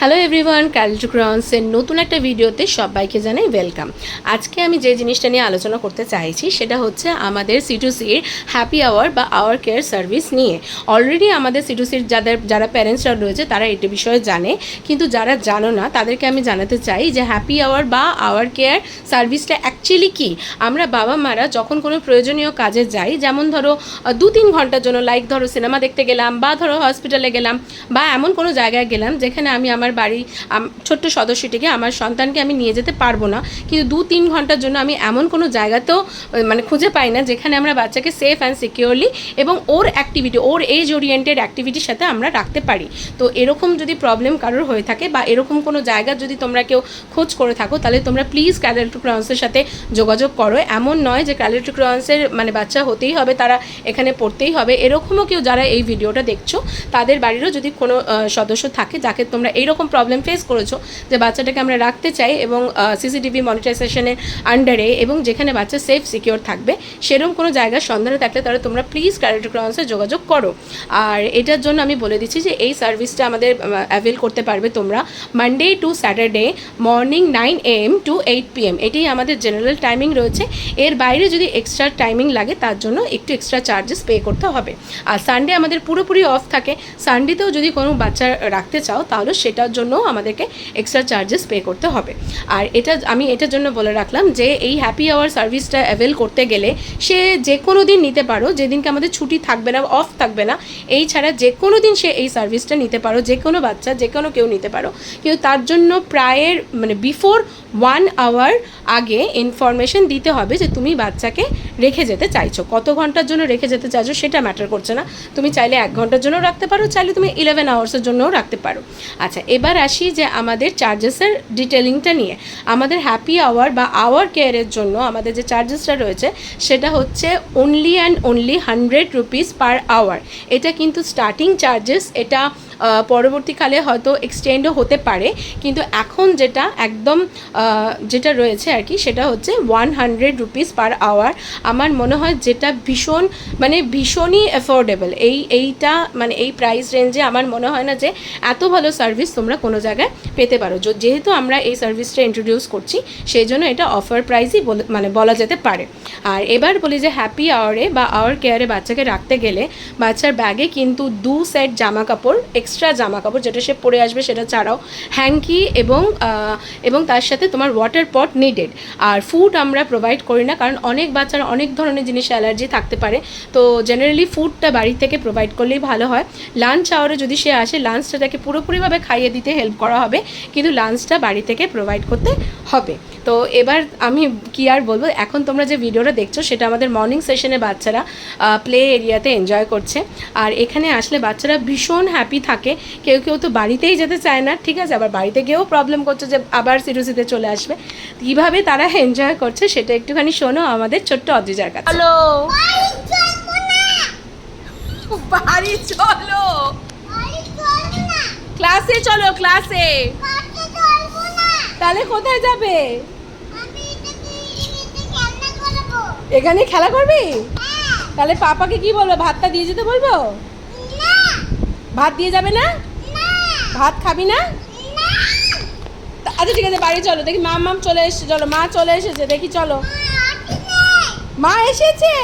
Hello everyone, ক্যালিটোক্রন্সের নতুন একটা ভিডিওতে সবাইকে জানাই ওয়েলকাম। আজকে আমি যে জিনিসটা নিয়ে আলোচনা করতে চাইছি সেটা হচ্ছে আমাদের সিটুসির হ্যাপি আওয়ার বা আওয়ার কেয়ার সার্ভিস নিয়ে। অলরেডি আমাদের সিটুসির যারা প্যারেন্টসরা রয়েছে তারা এটা বিষয়ে জানে, কিন্তু যারা জানো না তাদেরকে আমি জানাতে চাই যে হ্যাপি আওয়ার বা আওয়ার কেয়ার সার্ভিসটা অ্যাকচুয়ালি কী। আমরা বাবা মারা যখন কোনো প্রয়োজনীয় কাজে যাই, যেমন ধরো 2-3 ঘন্টার জন্য, লাইক ধরো সিনেমা দেখতে গেলাম বা ধরো হসপিটালে গেলাম বা এমন কোনো জায়গায় গেলাম যেখানে আমি আমার বাড়ি ছোট্ট সদস্যটিকে, আমার সন্তানকে আমি নিয়ে যেতে পারবো না, কিন্তু 2-3 ঘন্টার জন্য আমি এমন কোনো জায়গাতেও খুঁজে পাই না যেখানে আমরা বাচ্চাকে সেফ অ্যান্ড সিকিউরলি এবং ওর অ্যাক্টিভিটি, ওর এজ ওরিয়েন্টেড অ্যাক্টিভিটির সাথে আমরা রাখতে পারি। তো এরকম যদি প্রবলেম কারোর হয়ে থাকে বা এরকম কোনো জায়গা যদি তোমরা কেউ খোঁজ করে থাকো, তাহলে তোমরা প্লিজ ক্যালিটোক্রন্সের সাথে যোগাযোগ করো। এমন নয় যে ক্যালিটোক্রন্সের বাচ্চা হতেই হবে, তারা এখানে পড়তেই হবে। এরকমও কেউ যারা এই ভিডিওটা দেখছো তাদের বাড়িরও যদি কোনো সদস্য থাকে যাকে তোমরা এইরকম প্রবলেম ফেস করেছো যে বাচ্চাটাকে আমরা রাখতে চাই এবং সিসিটিভি মনিটাইজেশনের আন্ডারে এবং যেখানে বাচ্চা সেফ সিকিউর থাকবে, সেরকম কোনো জায়গার সন্ধানে থাকলে তাহলে তোমরা প্লিজ ক্যালিটোক্রন্সে যোগাযোগ করো। আর এটার জন্য আমি বলে দিচ্ছি যে এই সার্ভিসটা আমাদের অ্যাভেল করতে পারবে তোমরা Monday to Saturday morning 9 AM to 8 PM, এটাই আমাদের জেনারেল টাইমিং রয়েছে। এর বাইরে যদি এক্সট্রা টাইমিং লাগে তার জন্য একটু এক্সট্রা চার্জেস পে করতে হবে। আর সানডে আমাদের পুরোপুরি অফ থাকে। সানডেতেও যদি কোনো বাচ্চা রাখতে চাও তাহলে সেটার জন্য আমাদেরকে এক্সট্রা চার্জেস পে করতে হবে। আর আমি এটার জন্য বলে রাখলাম যে এই হ্যাপি আওয়ার সার্ভিসটা অ্যাভেল করতে গেলে সে যে কোনো দিন নিতে পারো, যেদিনকে আমাদের ছুটি থাকবে না, অফ থাকবে না, এই ছাড়া যে কোনো দিন সে এই সার্ভিসটা নিতে পারো, যে কোনো বাচ্চা যে কোনো কেউ নিতে পারো। কিন্তু তার জন্য প্রায়ের বিফোর 1 hour আগে ইনফরমেশন দিতে হবে যে তুমি বাচ্চাকে রেখে যেতে চাইছো, কত ঘন্টার জন্য রেখে যেতে চাইছো সেটা ম্যাটার করছে না। তুমি চাইলে 1 ঘন্টার জন্য রাখতে পারো, চাইলে তুমি 11 আওয়ার্সের জন্যও রাখতে পারো। আচ্ছা, এবার আসি যে আমাদের চার্জেসের ডিটেলিংটা নিয়ে। আমাদের হ্যাপি আওয়ার বা আওয়ার কেয়ারের জন্য আমাদের যে চার্জেসটা রয়েছে সেটা হচ্ছে only and only 100 rupees per hour. এটা কিন্তু স্টার্টিং চার্জেস, এটা পরবর্তীকালে হয়তো এক্সটেন্ডও হতে পারে, কিন্তু এখন যেটা একদম যেটা রয়েছে আর কি সেটা হচ্ছে 100 rupees পার আওয়ার। আমার মনে হয় যেটা ভীষণই অ্যাফোর্ডেবল। এইটা এই প্রাইস রেঞ্জে আমার মনে হয় না যে এত ভালো সার্ভিস তোমরা কোনো জায়গায় পেতে পারো। যেহেতু আমরা এই সার্ভিসটা ইন্ট্রোডিউস করছি সেই জন্য এটা অফার প্রাইসই বলা যেতে পারে। আর এবার বলি যে হ্যাপি আওয়ারে বা আওয়ার কেয়ারে বাচ্চাকে রাখতে গেলে বাচ্চার ব্যাগে কিন্তু 2 সেট জামা কাপড়, এক্সট্রা জামা কাপড় যেটা সে পরে আসবে সেটা ছাড়াও হ্যাঙ্কি এবং তার সাথে তোমার ওয়াটার পট নিডেড। আর ফুড আমরা প্রোভাইড করি না, কারণ অনেক বাচ্চার অনেক ধরনের জিনিস অ্যালার্জি থাকতে পারে। তো জেনারেলি ফুডটা বাড়ি থেকে প্রোভাইড করলেই ভালো হয়। লাঞ্চ আওয়ারে যদি সে আসে, লাঞ্চটা তাকে পুরোপুরিভাবে খাইয়ে দিতে হেল্প করা হবে, কিন্তু লাঞ্চটা বাড়ি থেকে প্রোভাইড করতে হবে। তো এবার আমি কি আর বলবো, এখন তোমরা যে ভিডিওটা দেখছো সেটা আমাদের মর্নিং সেশনে বাচ্চারা প্লে এরিয়াতে এনজয় করছে। আর এখানে আসলে বাচ্চারা ভীষণ হ্যাপি থাকে। কেউ কেউ তো বাড়িতেই যেতে চায় না, ঠিক আছে, আবার বাড়িতে গিয়েও প্রবলেম করছে যে আবার সিরুসিতে চলে আসবে। কীভাবে তারা এনজয় করছে সেটা একটুখানি শোনো আমাদের ছোট্ট অদ্রিজার কাছে। হ্যালো, বাড়ি চলো, ক্লাসে চলো, ক্লাসে। তাহলে কোথায় যাবে? এখানে খেলা করবি? তাহলে পাপাকে কি বলবো, ভাতটা দিয়ে যেতে বলবো? ভাত দিয়ে যাবে না? ভাত খাবি না? আচ্ছা ঠিক আছে, বাড়ি চলো। দেখি মাম চলে এসেছে, চলো, মা চলে এসেছে, দেখি চলো। মা এসেছে।